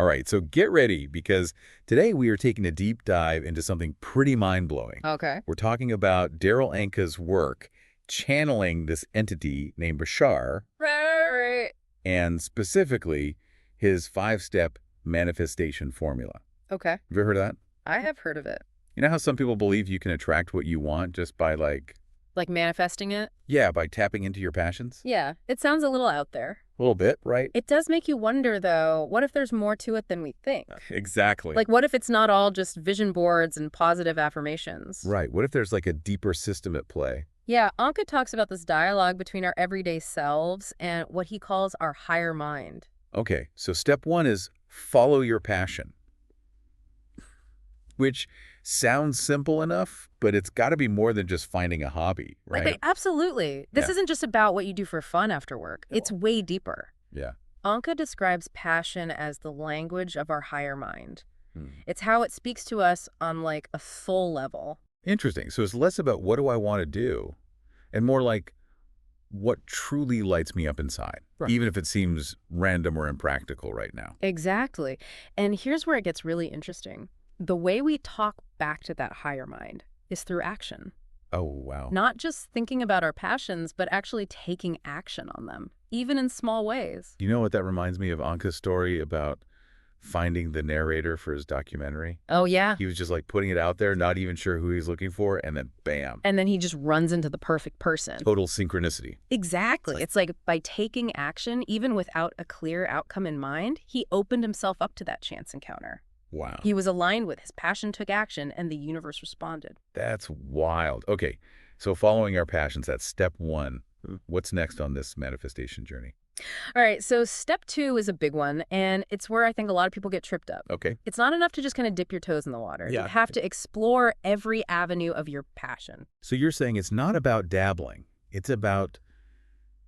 All right, so get ready because today we are taking a deep dive into something pretty mind-blowing. Okay. We're talking about Darryl Anka's work channeling this entity named Bashar, Right. and specifically his 5-step manifestation formula. Okay. Have you ever heard of that? I have heard of it. You know how some people believe you can attract what you want just by Like manifesting it? by tapping into your passions? Yeah. It sounds a little out there. A little bit, right? It does make you wonder, though, what if there's more to it than we think? Exactly. Like, what if it's not all just vision boards and positive affirmations? Right. What if there's like a deeper system at play? Yeah, Anka talks about this dialogue between our everyday selves and what he calls our higher mind. Okay, so step 1 is follow your passion, which sounds simple enough, but it's got to be more than just finding a hobby, right? Absolutely. This Yeah. isn't just about what you do for fun after work. It's way deeper. Yeah. Anka describes passion as the language of our higher mind. Hmm. It's how it speaks to us on like a soul level. Interesting. So it's less about what do I want to do and more like what truly lights me up inside, Right. even if it seems random or impractical right now. Exactly. And here's where it gets really interesting. The way we talk back to that higher mind is through action. Oh, wow. Not just thinking about our passions, but actually taking action on them, even in small ways. You know what that reminds me of Anka's story about finding the narrator for his documentary? Oh, yeah. He was just like putting it out there, not even sure who he was looking for, and then bam, And then he just runs into the perfect person. total synchronicity. Exactly. It's like by taking action, even without a clear outcome in mind, he opened himself up to that chance encounter. Wow. He was aligned with his passion, took action, and the universe responded. That's wild. Okay, so following our passions, that's step 1. What's next on this manifestation journey? All right, so step 2 is a big one, and it's where I think a lot of people get tripped up. Okay. It's not enough to just kind of dip your toes in the water. Yeah. You have to explore every avenue of your passion. So you're saying it's not about dabbling. It's about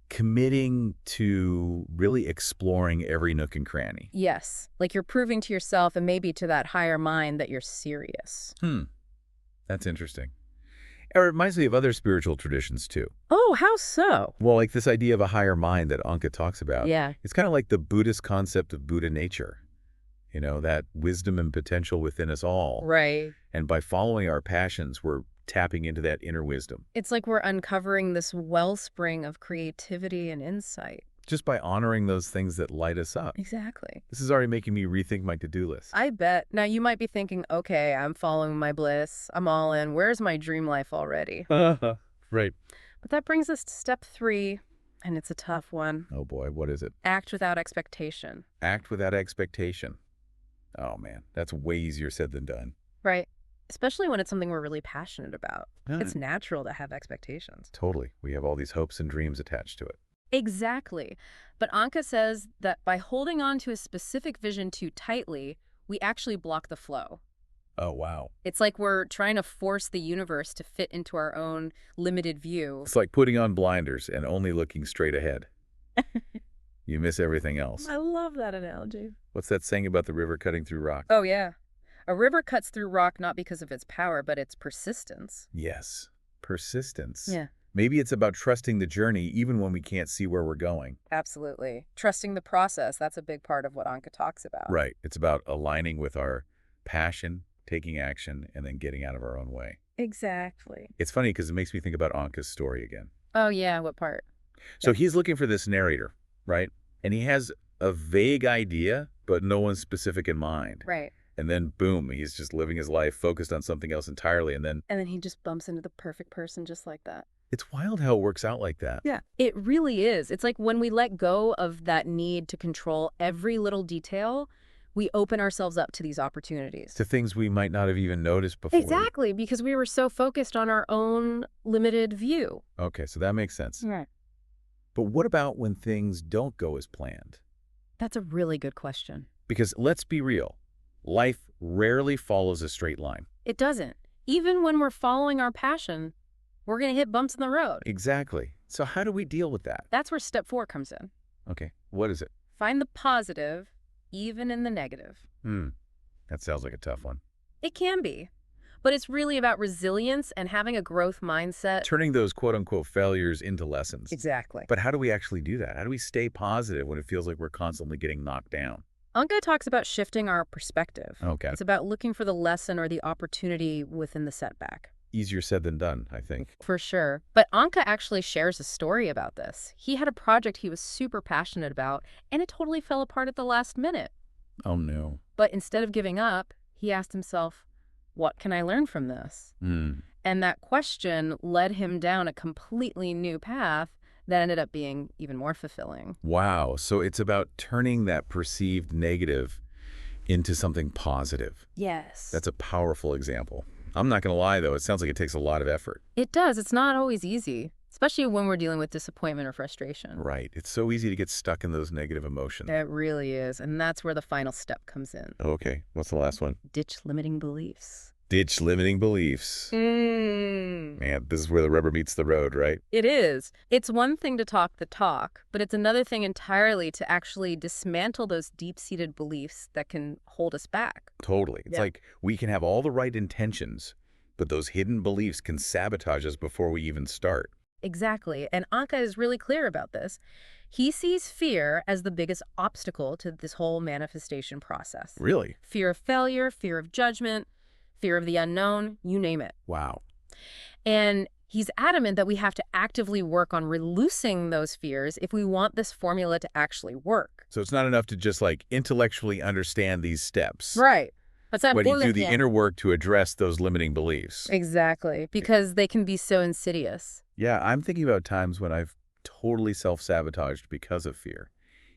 committing to really exploring every nook and cranny. Yes, like you're proving to yourself and maybe to that higher mind that you're serious. That's interesting. It reminds me of other spiritual traditions, too. Oh, how so? Well, like this idea of a higher mind that Anka talks about. Yeah. It's kind of like the Buddhist concept of Buddha nature. You know, that wisdom and potential within us all. Right. And by following our passions, we're tapping into that inner wisdom. It's like we're uncovering this wellspring of creativity and insight. Just by honoring those things that light us up. Exactly. This is already making me rethink my to-do list. I bet. Now, you might be thinking, okay, I'm following my bliss. I'm all in. Where's my dream life already? Right. But that brings us to step 3, and it's a tough one. Oh boy, what is it? Act without expectation. Act without expectation. Oh man, that's way easier said than done. Right. Especially when it's something we're really passionate about. Yeah. It's natural to have expectations. Totally. We have all these hopes and dreams attached to it. Exactly. But Anka says that by holding on to a specific vision too tightly, we actually block the flow. Oh, wow. It's like we're trying to force the universe to fit into our own limited view. It's like putting on blinders and only looking straight ahead. You miss everything else. I love that analogy. What's that saying about the river cutting through rock? Oh, yeah. A river cuts through rock not because of its power, but its persistence. Yes. Persistence. Yeah. Maybe it's about trusting the journey even when we can't see where we're going. Absolutely. Trusting the process, that's a big part of what Anka talks about. Right. It's about aligning with our passion, taking action, and then getting out of our own way. Exactly. It's funny because it makes me think about Anka's story again. Oh, yeah. What part? So he's looking for this narrator, right? And he has a vague idea, but no one specific in mind. Right. And then, boom, he's just living his life focused on something else entirely. And then And then he just bumps into the perfect person just like that. it's wild how it works out like that. Yeah, it really is. It's like when we let go of that need to control every little detail, we open ourselves up to these opportunities. To things we might not have even noticed before. Exactly, because we were so focused on our own limited view. Okay, so that makes sense. Right. But what about when things don't go as planned? That's a really good question. Because let's be real, life rarely follows a straight line. It doesn't. Even when we're following our passion, we're going to hit bumps in the road. Exactly. So how do we deal with that? That's where step 4 comes in. Okay, what is it? Find the positive, even in the negative. That sounds like a tough one. It can be. But it's really about resilience and having a growth mindset. Turning those quote-unquote failures into lessons. Exactly. But how do we actually do that? How do we stay positive when it feels like we're constantly getting knocked down? Anka talks about shifting our perspective. Okay. It's about looking for the lesson or the opportunity within the setback. Easier said than done, I think. For sure. But Anka actually shares a story about this. He had a project he was super passionate about, and it totally fell apart at the last minute. Oh, no. But instead of giving up, he asked himself, what can I learn from this? Hmm. And that question led him down a completely new path that ended up being even more fulfilling. Wow. So it's about turning that perceived negative into something positive. Yes. That's a powerful example. I'm not going to lie, though. It sounds like it takes a lot of effort. It does. It's not always easy, especially when we're dealing with disappointment or frustration. Right. It's so easy to get stuck in those negative emotions. It really is. And that's where the final step comes in. Okay. What's the last one? Ditch limiting beliefs. Ditch limiting beliefs. Man, this is where the rubber meets the road, right? It is. It's one thing to talk the talk, but it's another thing entirely to actually dismantle those deep-seated beliefs that can hold us back. Totally. It's like we can have all the right intentions, but those hidden beliefs can sabotage us before we even start. Exactly. And Anka is really clear about this. He sees fear as the biggest obstacle to this whole manifestation process. Really? Fear of failure, fear of judgment, fear of the unknown, you name it. Wow. And he's adamant that we have to actively work on releasing those fears if we want this formula to actually work. So it's not enough to just like intellectually understand these steps. Right. But you do the inner work to address those limiting beliefs. Exactly, because they can be so insidious. Yeah, I'm thinking about times when I've totally self-sabotaged because of fear,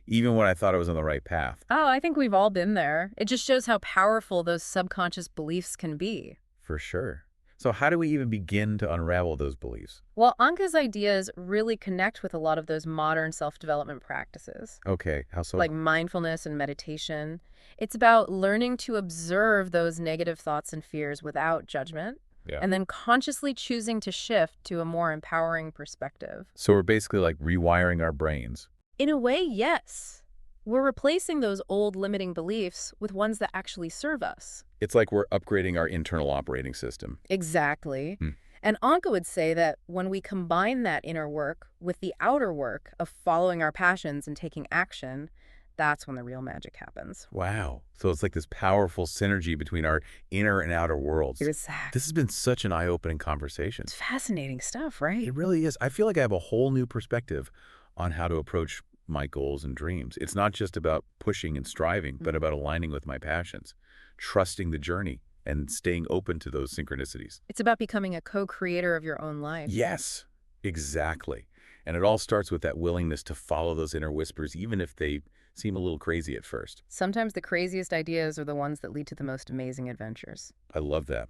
even when I thought I was on the right path. Oh, I think we've all been there. It just shows how powerful those subconscious beliefs can be. For sure. So how do we even begin to unravel those beliefs? Well, Anka's ideas really connect with a lot of those modern self-development practices, Okay, how so? like mindfulness and meditation. It's about learning to observe those negative thoughts and fears without judgment, and then consciously choosing to shift to a more empowering perspective. So we're basically like rewiring our brains. In a way, yes. We're replacing those old limiting beliefs with ones that actually serve us. It's like we're upgrading our internal operating system. Exactly. Hmm. And Anka would say that when we combine that inner work with the outer work of following our passions and taking action, that's when the real magic happens. Wow. So it's like this powerful synergy between our inner and outer worlds. Exactly. This has been such an eye-opening conversation. It's fascinating stuff, right? It really is. I feel like I have a whole new perspective on how to approach my goals and dreams. It's not just about pushing and striving, but about aligning with my passions, trusting the journey, and staying open to those synchronicities. It's about becoming a co-creator of your own life. Yes, exactly. And it all starts with that willingness to follow those inner whispers, even if they seem a little crazy at first. Sometimes the craziest ideas are the ones that lead to the most amazing adventures. I love that.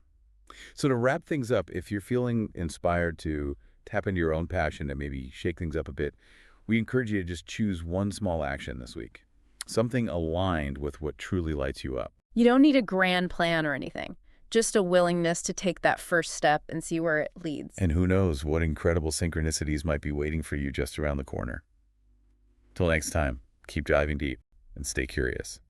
So to wrap things up, if you're feeling inspired to tap into your own passion and maybe shake things up a bit, we encourage you to just choose one small action this week, something aligned with what truly lights you up. You don't need a grand plan or anything, just a willingness to take that first step and see where it leads. And who knows what incredible synchronicities might be waiting for you just around the corner. Till next time, keep diving deep and stay curious.